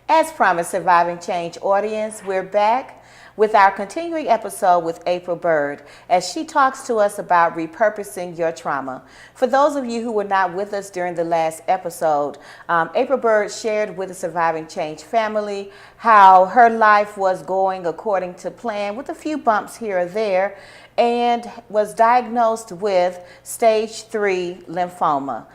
As promised, Surviving Change audience, we're back with our continuing episode with April Bird as she talks to us about repurposing your trauma. For those of you who were not with us during the last episode, April Bird shared with the Surviving Change family how her life was going according to plan with a few bumps here or there, and was diagnosed with stage 3 lymphoma.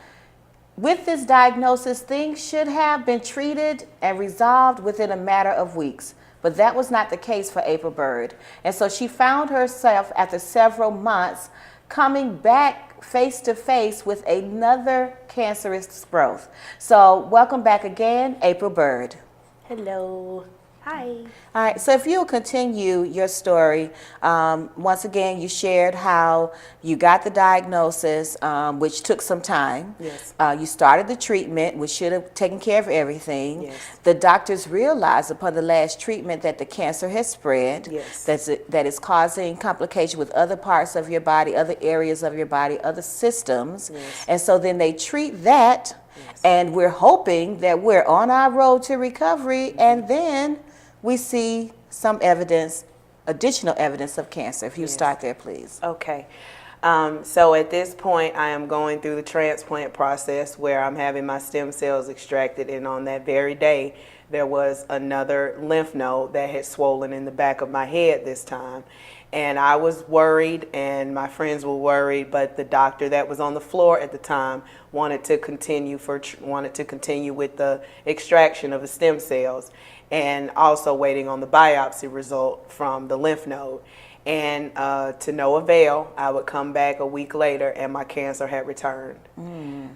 With this diagnosis, things should have been treated and resolved within a matter of weeks, but that was not the case for April Bird. And so she found herself after several months coming back face to face with another cancerous growth. So welcome back again, April Bird. Hello. Hi. All right, so if you'll continue your story, once again, you shared how you got the diagnosis, which took some time. Yes. You started the treatment, which should have taken care of everything. Yes. The doctors realized upon the last treatment that the cancer has spread. Yes. That is causing complication with other parts of your body, other areas of your body, other systems. Yes. And so then they treat that, Yes. and we're hoping that we're on our road to recovery, and then we see some evidence, additional evidence of cancer. If you start there, please. Okay. So at this point, I am going through the transplant process where I'm having my stem cells extracted, and on that very day, there was another lymph node that had swollen in the back of my head this time. And I was worried, and my friends were worried, but the doctor that was on the floor at the time wanted to continue with the extraction of the stem cells, and also waiting on the biopsy result from the lymph node. And to no avail, I would come back a week later and my cancer had returned.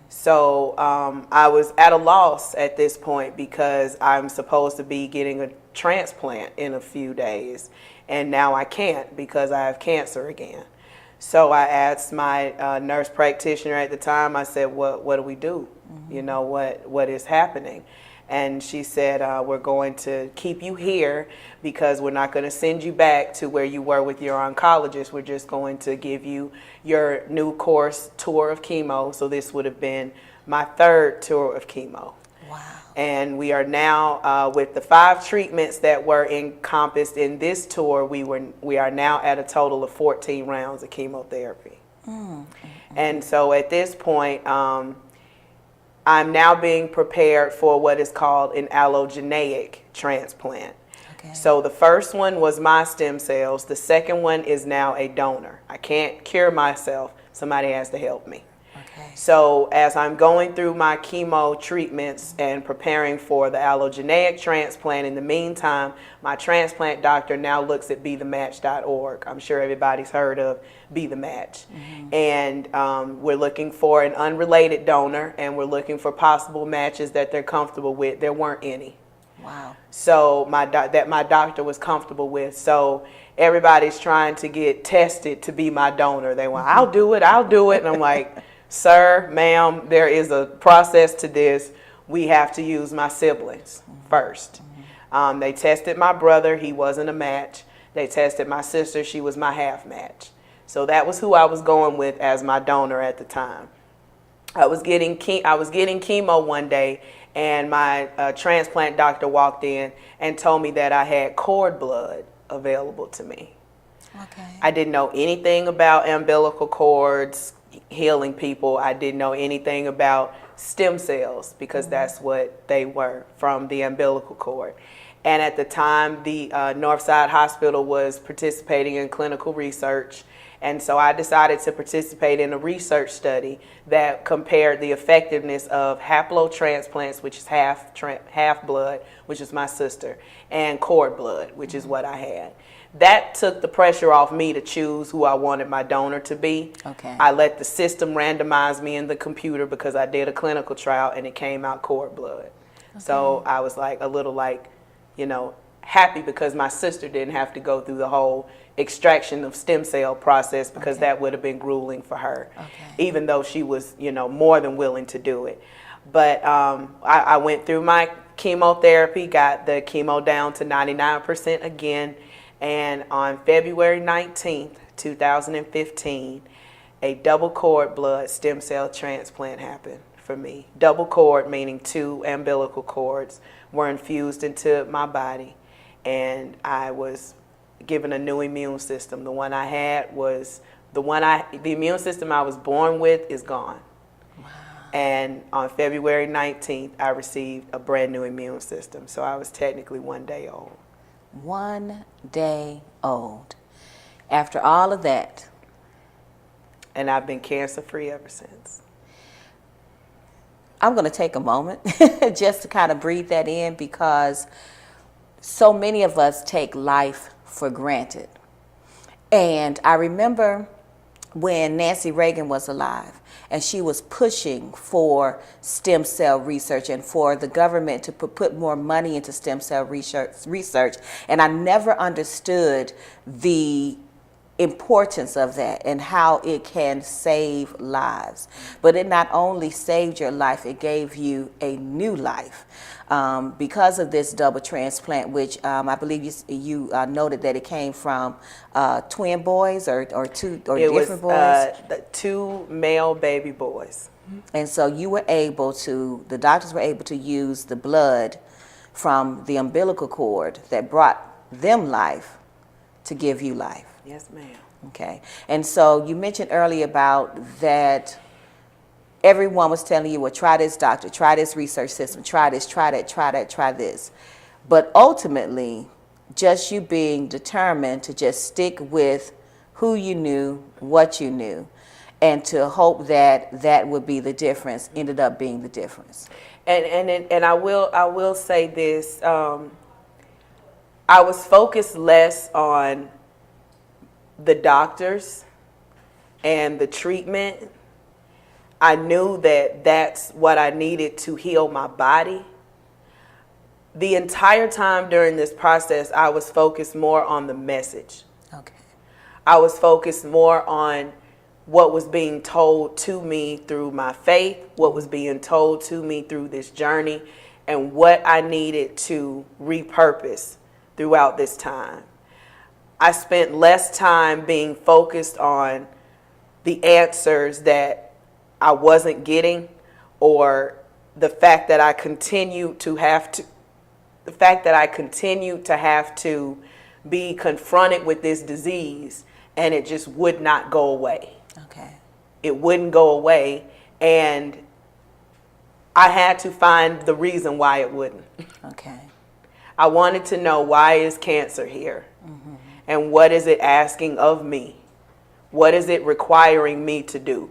So I was at a loss at this point because I'm supposed to be getting a transplant in a few days, and now I can't because I have cancer again. So I asked my nurse practitioner at the time, I said, what do we do? You know, what is happening? And she said, we're going to keep you here because we're not going to send you back to where you were with your oncologist. We're just going to give you your new course tour of chemo. So this would have been my third tour of chemo. Wow. And we are now, with the 5 treatments that were encompassed in this tour, we are now at a total of 14 rounds of chemotherapy. And so at this point, I'm now being prepared for what is called an allogeneic transplant. Okay. So the first one was my stem cells. The second one is now a donor. I can't cure myself. Somebody has to help me. Okay. So as I'm going through my chemo treatments and preparing for the allogeneic transplant, in the meantime, my transplant doctor now looks at BeTheMatch.org. I'm sure everybody's heard of Be The Match. And we're looking for an unrelated donor, and we're looking for possible matches that they're comfortable with. There weren't any. Wow. So that my doctor was comfortable with. So everybody's trying to get tested to be my donor. They want, I'll do it. And I'm like, sir, ma'am, there is a process to this. We have to use my siblings first. They tested my brother. He wasn't a match. They tested my sister. She was my half match. So that was who I was going with as my donor at the time. I was getting chemo one day, and my transplant doctor walked in and told me that I had cord blood available to me. Okay. I didn't know anything about umbilical cords, healing people. I didn't know anything about stem cells because that's what they were, from the umbilical cord. And at the time, the Northside Hospital was participating in clinical research. And so I decided to participate in a research study that compared the effectiveness of haplotransplants, which is half blood, which is my sister, and cord blood, which is what I had. That took the pressure off me to choose who I wanted my donor to be. Okay. I let the system randomize me in the computer because I did a clinical trial and it came out cord blood. Okay. So I was like a little happy because my sister didn't have to go through the whole extraction of stem cell process because that would have been grueling for her, even though she was, more than willing to do it. But I went through my chemotherapy, got the chemo down to 99% again. And on February 19th, 2015, a double cord blood stem cell transplant happened for me. Double cord meaning 2 umbilical cords were infused into my body, and I was given a new immune system. The one I had was the immune system I was born with is gone. Wow. And on February 19th, I received a brand new immune system. So I was technically 1 day old. 1 day old. After all of that. And I've been cancer-free ever since. I'm going to take a moment just to kind of breathe that in, because so many of us take life for granted. And I remember when Nancy Reagan was alive and she was pushing for stem cell research and for the government to put more money into stem cell research. And I never understood the importance of that and how it can save lives. But it not only saved your life, it gave you a new life. Because of this double transplant, which I believe you noted that it came from twin boys or different boys? It was 2 male baby boys. And so the doctors were able to use the blood from the umbilical cord that brought them life to give you life. Yes, ma'am. Okay. And so you mentioned earlier about that everyone was telling you, well, try this doctor, try this research system, try this, try that, try that, try this. But ultimately, just you being determined to just stick with who you knew, what you knew, and to hope that that would be the difference, ended up being the difference. And I will say this, I was focused less on the doctors and the treatment. I knew that that's what I needed to heal my body. The entire time during this process, I was focused more on the message. Okay. I was focused more on what was being told to me through my faith, what was being told to me through this journey, and what I needed to repurpose throughout this time. I spent less time being focused on the answers that I wasn't getting, or the fact that I continued to have to be confronted with this disease, and it just would not go away. Okay. It wouldn't go away, and I had to find the reason why it wouldn't. Okay. I wanted to know, why is cancer here? Mm-hmm. And what is it asking of me? What is it requiring me to do?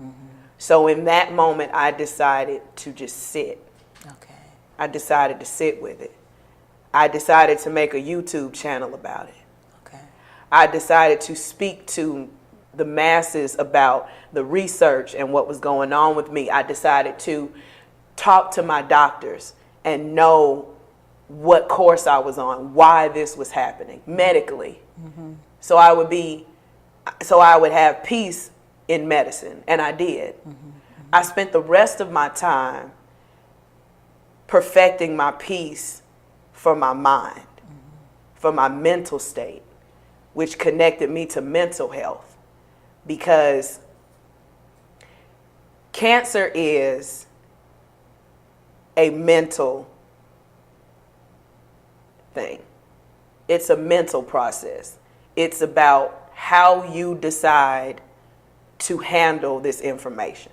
Mm-hmm. So in that moment, I decided to just sit. Okay. I decided to sit with it. I decided to make a YouTube channel about it. Okay. I decided to speak to the masses about the research and what was going on with me. I decided to talk to my doctors and know what course I was on, why this was happening medically. Mm-hmm. So I would have peace in medicine, and I did. Mm-hmm. Mm-hmm. I spent the rest of my time perfecting my peace for my mind, mm-hmm. for my mental state, which connected me to mental health, because cancer is a mental thing. It's a mental process. It's about how you decide to handle this information.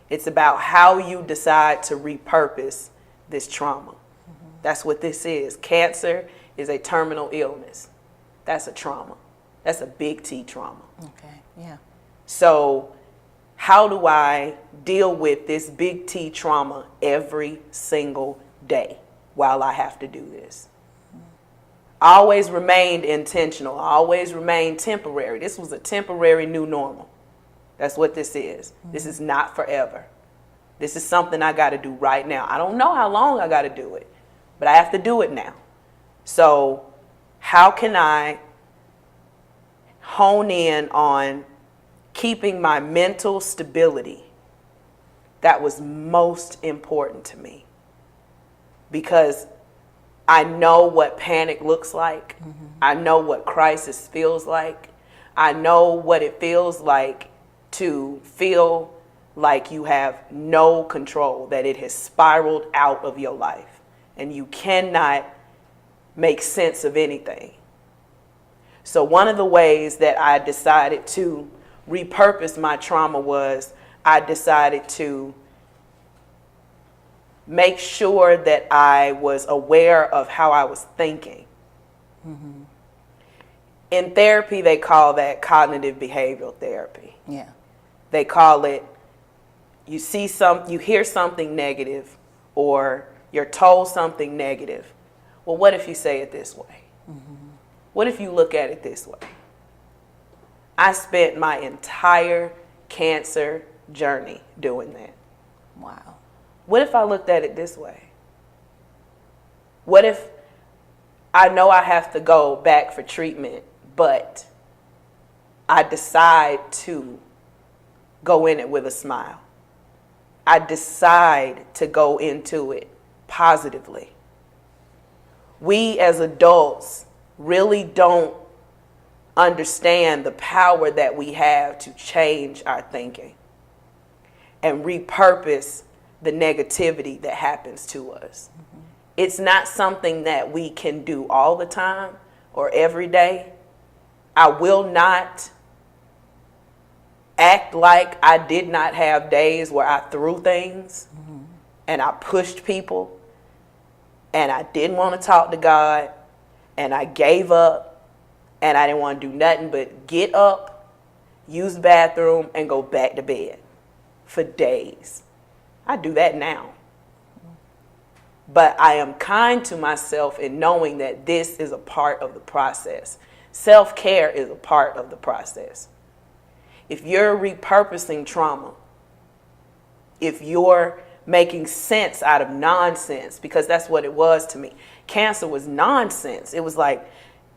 It's about how you decide to repurpose this trauma. Mm-hmm. That's what this is. Cancer is a terminal illness. That's a trauma. That's a big T trauma. Okay, yeah. So how do I deal with this big T trauma every single day while I have to do this? I always remained intentional. I always remained temporary. This was a temporary new normal. That's what this is. Mm-hmm. This is not forever. This is something I got to do right now. I don't know how long I got to do it, but I have to do it now. So how can I hone in on keeping my mental stability? That was most important to me, because I know what panic looks like. Mm-hmm. I know what crisis feels like. I know what it feels like to feel like you have no control, that it has spiraled out of your life. and you cannot make sense of anything. So one of the ways that I decided to repurpose my trauma was I decided to make sure that I was aware of how I was thinking. Mm-hmm. In therapy, they call that cognitive behavioral therapy. Yeah. They call it, you hear something negative, or you're told something negative. Well, what if you say it this way? Mm-hmm. What if you look at it this way? I spent my entire cancer journey doing that. Wow. What if I looked at it this way? What if I know I have to go back for treatment, but I decide to go in it with a smile? I decide to go into it positively. We as adults really don't understand the power that we have to change our thinking and repurpose the negativity that happens to us. Mm-hmm. It's not something that we can do all the time or every day. I will not act like I did not have days where I threw things and I pushed people and I didn't want to talk to God and I gave up and I didn't want to do nothing but get up, use the bathroom, and go back to bed for days. I do that now. But I am kind to myself in knowing that this is a part of the process. Self-care is a part of the process. If you're repurposing trauma, if you're making sense out of nonsense, because that's what it was to me. Cancer was nonsense. It was like,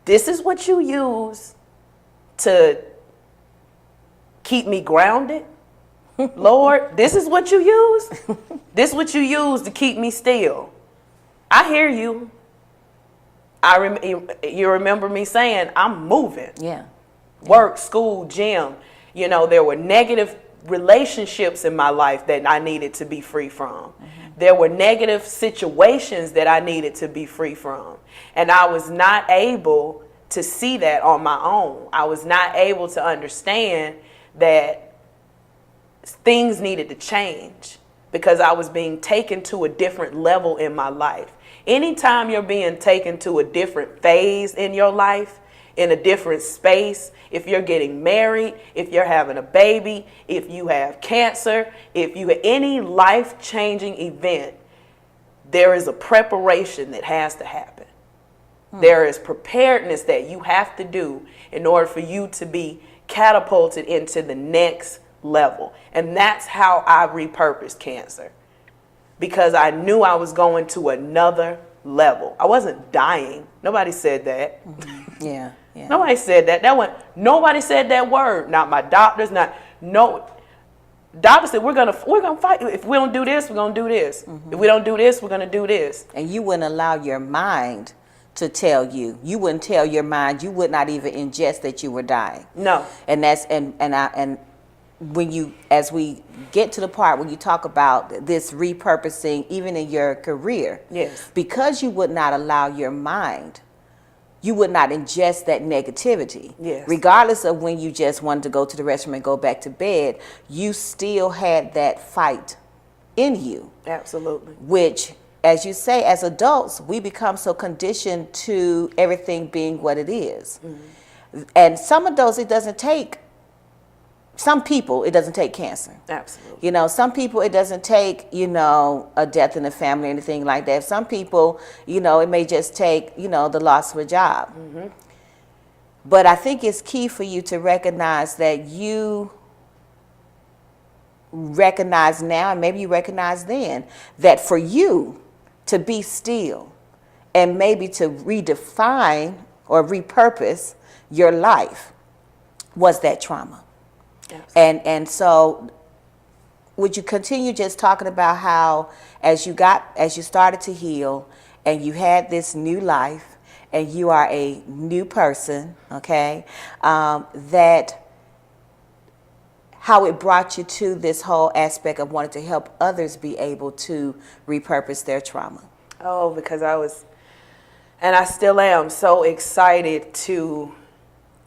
this is what you use to keep me grounded? Lord, this is what you use? This is what you use to keep me still. I hear you. You remember me saying, I'm moving. Yeah. Work, school, gym. You know, there were negative relationships in my life that I needed to be free from. Mm-hmm. There were negative situations that I needed to be free from. And I was not able to see that on my own. I was not able to understand that things needed to change because I was being taken to a different level in my life. Anytime you're being taken to a different phase in your life, in a different space, if you're getting married, if you're having a baby, if you have cancer, if you have any life-changing event, there is a preparation that has to happen. There is preparedness that you have to do in order for you to be catapulted into the next level. And that's how I repurposed cancer, because I knew I was going to another level. I wasn't dying. Nobody said that. Mm-hmm. Yeah. Yeah. Nobody said that. Nobody said that word. Not my doctors. Doctor said we're gonna fight. If we don't do this, we're gonna do this. Mm-hmm. If we don't do this, we're gonna do this. And you wouldn't allow your mind to tell you. You wouldn't tell your mind. You would not even ingest that you were dying. No. And that's and when you, as we get to the part when you talk about this repurposing, even in your career, yes, because you would not allow your mind, you would not ingest that negativity. Yes. Regardless of when you just wanted to go to the restroom and go back to bed, you still had that fight in you. Absolutely. Which, as you say, as adults, we become so conditioned to everything being what it is. Mm-hmm. And some adults, some people, it doesn't take cancer. Absolutely. You know, some people, it doesn't take, a death in the family or anything like that. Some people, it may just take, the loss of a job. Mm-hmm. But I think it's key for you to recognize that you recognize now, and maybe you recognize then, that for you to be still and maybe to redefine or repurpose your life was that trauma. Absolutely. And so would you continue just talking about how as you started to heal and you had this new life and you are a new person, okay, that how it brought you to this whole aspect of wanting to help others be able to repurpose their trauma? Oh, because I was, and I still am, so excited to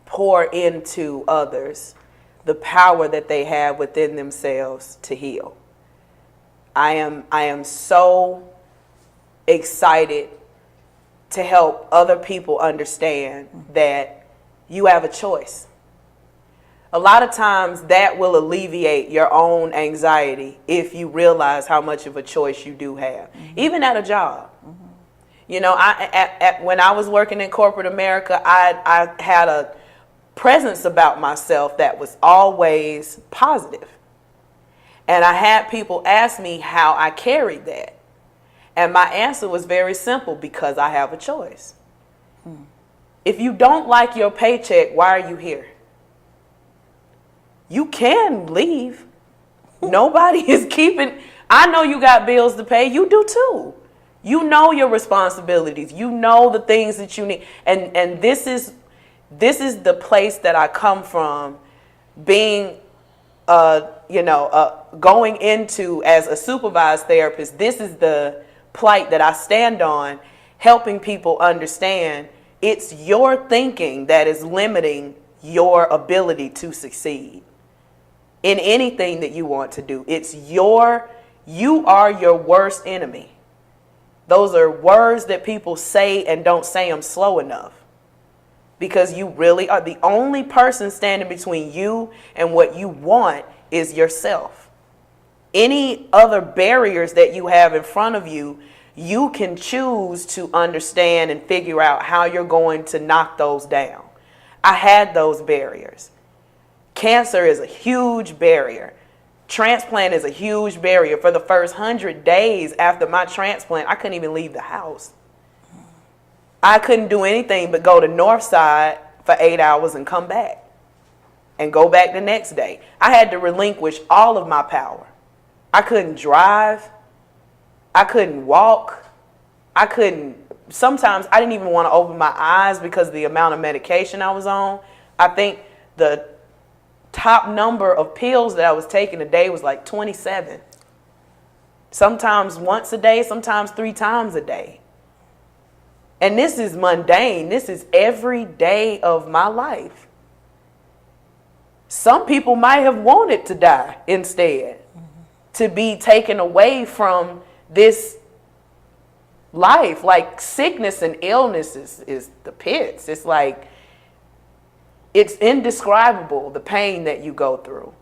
pour into others the power that they have within themselves to heal. I am so excited to help other people understand that you have a choice. A lot of times that will alleviate your own anxiety if you realize how much of a choice you do have, even at a job. You know, when I was working in corporate America, I had a presence about myself that was always positive. And I had people ask me how I carried that. And my answer was very simple: because I have a choice. If you don't like your paycheck, why are you here? You can leave. Nobody is keeping. I know you got bills to pay. You do too. You know your responsibilities. You know the things that you need. And this is the place that I come from, being going into as a supervised therapist. This is the plight that I stand on, helping people understand it's your thinking that is limiting your ability to succeed in anything that you want to do. You are your worst enemy. Those are words that people say and don't say them slow enough, because you really are. The only person standing between you and what you want is yourself. Any other barriers that you have in front of you, you can choose to understand and figure out how you're going to knock those down. I had those barriers. Cancer is a huge barrier. Transplant is a huge barrier. For the first 100 days after my transplant, I couldn't even leave the house. I couldn't do anything but go to Northside for 8 hours and come back and go back the next day. I had to relinquish all of my power. I couldn't drive. I couldn't walk. Sometimes I didn't even want to open my eyes because of the amount of medication I was on. I think the top number of pills that I was taking a day was like 27. Sometimes once a day, sometimes 3 times a day. And this is mundane. This is every day of my life. Some people might have wanted to die instead, to be taken away from this life. Like sickness and illness is the pits. It's like, it's indescribable, the pain that you go through.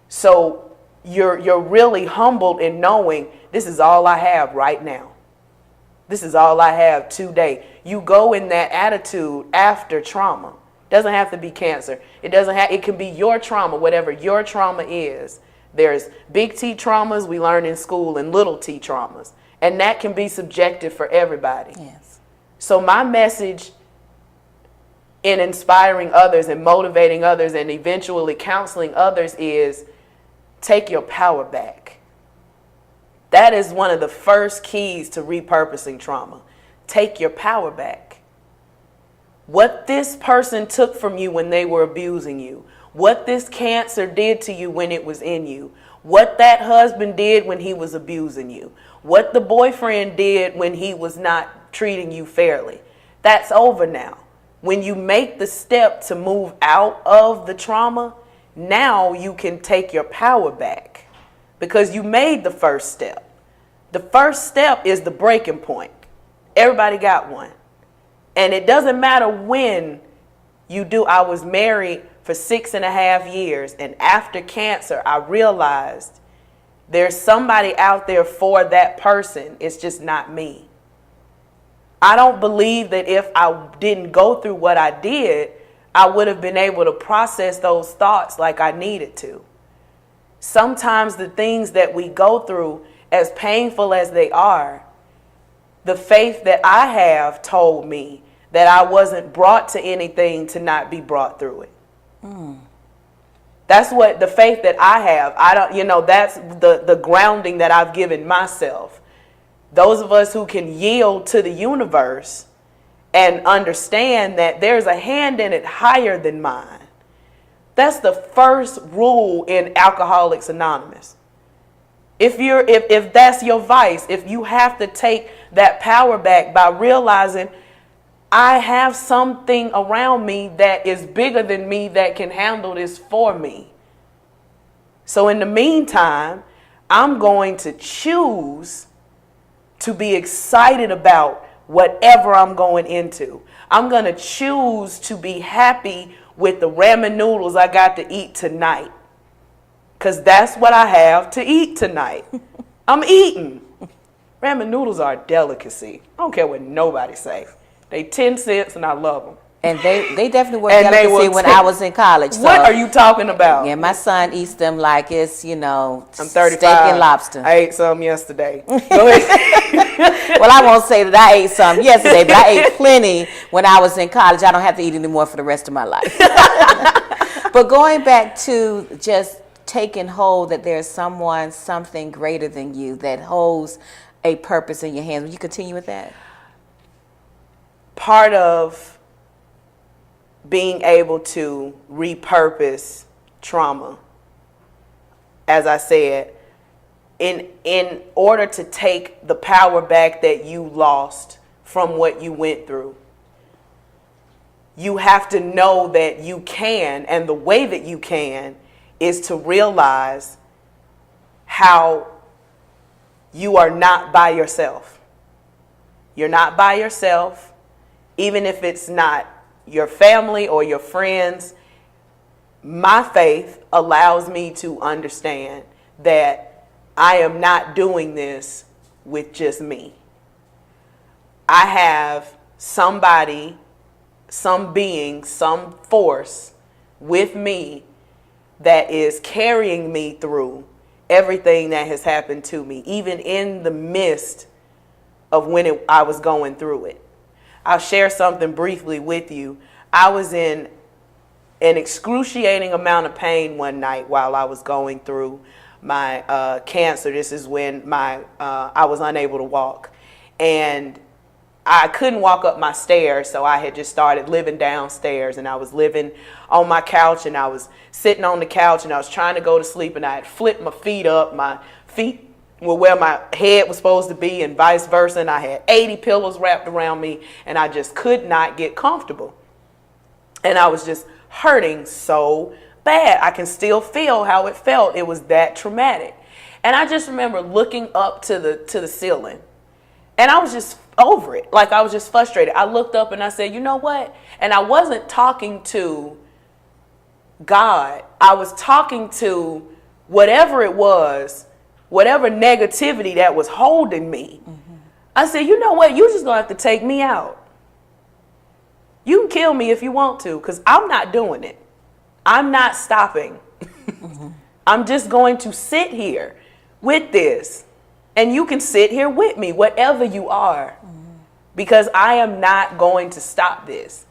So you're really humbled in knowing this is all I have right now. This is all I have today. You go in that attitude after trauma. Doesn't have to be cancer. It can be your trauma, whatever your trauma is. There's big T traumas we learn in school and little T traumas. And that can be subjective for everybody. Yes. So my message in inspiring others and motivating others and eventually counseling others is take your power back. That is one of the first keys to repurposing trauma. Take your power back. What this person took from you when they were abusing you, what this cancer did to you when it was in you, what that husband did when he was abusing you, what the boyfriend did when he was not treating you fairly. That's over now. When you make the step to move out of the trauma, now you can take your power back because you made the first step. The first step is the breaking point. Everybody got one. And it doesn't matter when you do. I was married for 6.5 years, and after cancer, I realized there's somebody out there for that person. It's just not me. I don't believe that if I didn't go through what I did, I would have been able to process those thoughts like I needed to. Sometimes the things that we go through, as painful as they are, the faith that I have told me that I wasn't brought to anything to not be brought through it. That's what the faith that I have. That's the grounding that I've given myself. Those of us who can yield to the universe and understand that there's a hand in it higher than mine. That's the first rule in Alcoholics Anonymous. If that's your vice, if you have to take that power back by realizing I have something around me that is bigger than me that can handle this for me. So in the meantime, I'm going to choose to be excited about whatever I'm going into. I'm going to choose to be happy with the ramen noodles I got to eat tonight. Because that's what I have to eat tonight. I'm eating. Ramen noodles are a delicacy. I don't care what nobody say. They 10 cents and I love them. And they definitely were delicacy when I was in college. So, what are you talking about? Yeah, my son eats them like it's, I'm 35. steak and lobster. I ate some yesterday. Go ahead. Well, I won't say that I ate some yesterday, but I ate plenty when I was in college. I don't have to eat anymore for the rest of my life. But going back to just taking hold that there's something greater than you that holds a purpose in your hands. Will you continue with that? Part of being able to repurpose trauma, as I said, in order to take the power back that you lost from what you went through, you have to know that you can, and the way that you can is to realize how you are not by yourself. You're not by yourself, even if it's not your family or your friends. My faith allows me to understand that I am not doing this with just me. I have somebody, some being, some force with me that is carrying me through everything that has happened to me, even in the midst of when I was going through it. I'll share something briefly with you. I was in an excruciating amount of pain one night while I was going through my cancer. This is when I was unable to walk. And I couldn't walk up my stairs, so I had just started living downstairs, and I was living on my couch, and I was sitting on the couch, and I was trying to go to sleep, and I had flipped my feet up. My feet were where my head was supposed to be and vice versa, and I had 80 pillows wrapped around me, and I just could not get comfortable. And I was just hurting so bad. I can still feel how it felt. It was that traumatic. And I just remember looking up to the ceiling, and I was just over it. Like, I was just frustrated. I looked up and I said, you know what? And I wasn't talking to God. I was talking to whatever it was, whatever negativity that was holding me. Mm-hmm. I said, you know what? You just gonna have to take me out. You can kill me if you want to, because I'm not doing it. I'm not stopping. Mm-hmm. I'm just going to sit here with this. And you can sit here with me, whatever you are, because I am not going to stop this.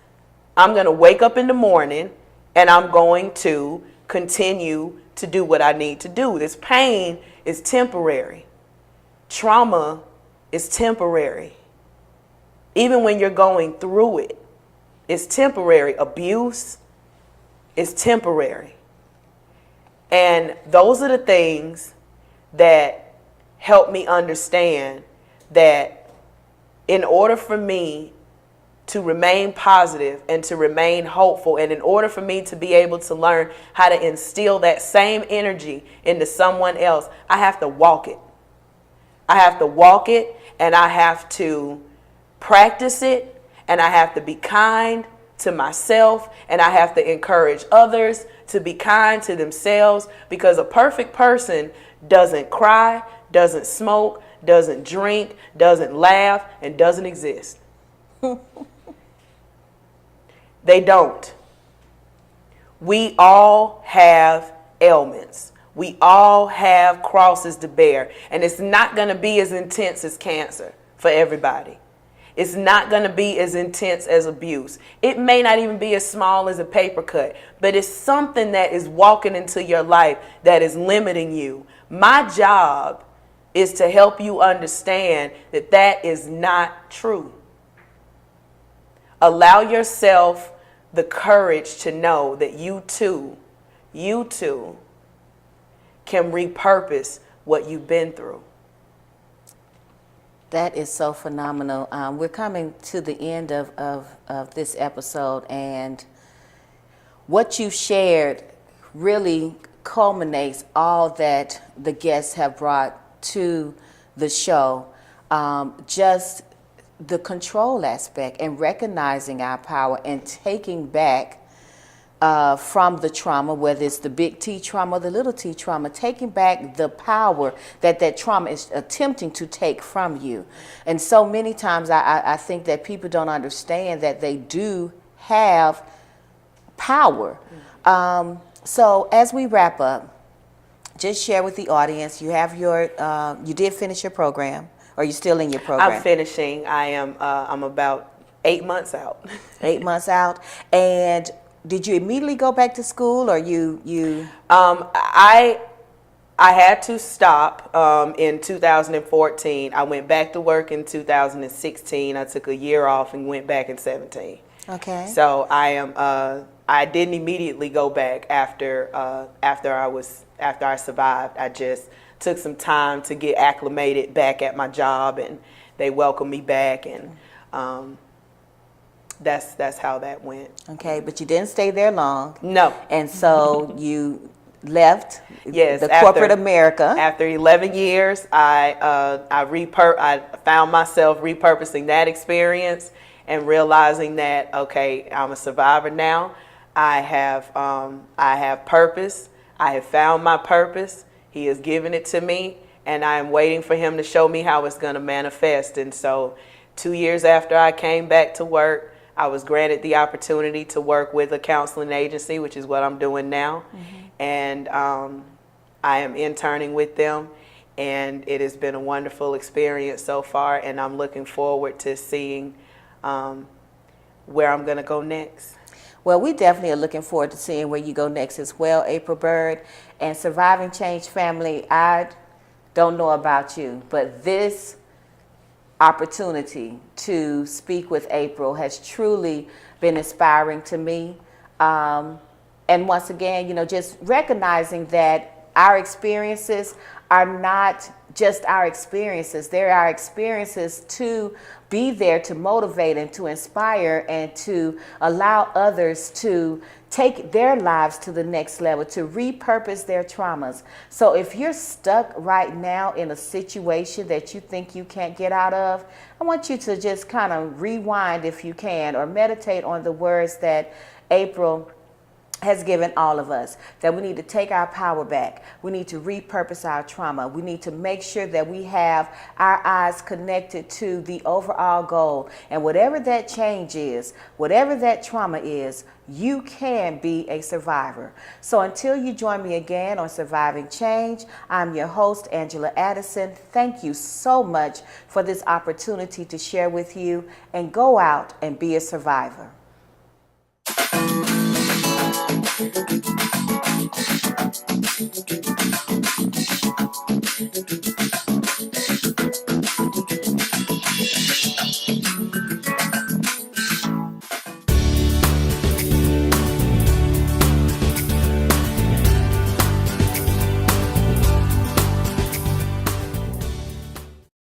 I'm going to wake up in the morning and I'm going to continue to do what I need to do. This pain is temporary. Trauma is temporary. Even when you're going through it, it's temporary. Abuse is temporary. And those are the things that help me understand that in order for me to remain positive and to remain hopeful, and in order for me to be able to learn how to instill that same energy into someone else, I have to walk it. I have to walk it, and I have to practice it, and I have to be kind to myself, and I have to encourage others to be kind to themselves, because a perfect person doesn't cry, doesn't smoke, doesn't drink, doesn't laugh, and doesn't exist. They don't. We all have ailments. We all have crosses to bear. And it's not going to be as intense as cancer for everybody. It's not going to be as intense as abuse. It may not even be as small as a paper cut, but it's something that is walking into your life that is limiting you. My job is to help you understand that that is not true. Allow yourself the courage to know that you too can repurpose what you've been through. That is so phenomenal. We're coming to the end of this episode, and what you shared really culminates all that the guests have brought to the show. Just the control aspect and recognizing our power and taking back from the trauma, whether it's the big T trauma or the little t trauma, taking back the power that trauma is attempting to take from you. And so many times I think that people don't understand that they do have power. So as we wrap up, just share with the audience, you have your, you did finish your program, or you still in your program? I'm finishing. I'm about 8 months out. 8 months out. And did you immediately go back to school, or you? I had to stop in 2014. I went back to work in 2016. I took a year off and went back in 17. Okay. So I didn't immediately go back after I survived. I just took some time to get acclimated back at my job, and they welcomed me back, and that's how that went. Okay, but you didn't stay there long. No. And so you left Yes, the corporate America. After 11 years, I found myself repurposing that experience and realizing that, okay, I'm a survivor now. I have purpose. I have found my purpose. He has given it to me, and I am waiting for him to show me how it's going to manifest. And so 2 years after I came back to work, I was granted the opportunity to work with a counseling agency, which is what I'm doing now. Mm-hmm. And I am interning with them, and it has been a wonderful experience so far, and I'm looking forward to seeing where I'm going to go next. Well, we definitely are looking forward to seeing where you go next as well, April Byrd. And Surviving Change family, I don't know about you, but this opportunity to speak with April has truly been inspiring to me. And once again, just recognizing that our experiences are not just our experiences. They're our experiences to be there to motivate and to inspire and to allow others to take their lives to the next level, to repurpose their traumas. So if you're stuck right now in a situation that you think you can't get out of, I want you to just kind of rewind if you can, or meditate on the words that April has given all of us, that we need to take our power back. We need to repurpose our trauma. We need to make sure that we have our eyes connected to the overall goal. And whatever that change is, whatever that trauma is, you can be a survivor. So until you join me again on Surviving Change, I'm your host, Angela Addison. Thank you so much for this opportunity to share with you, and go out and be a survivor. Thank you.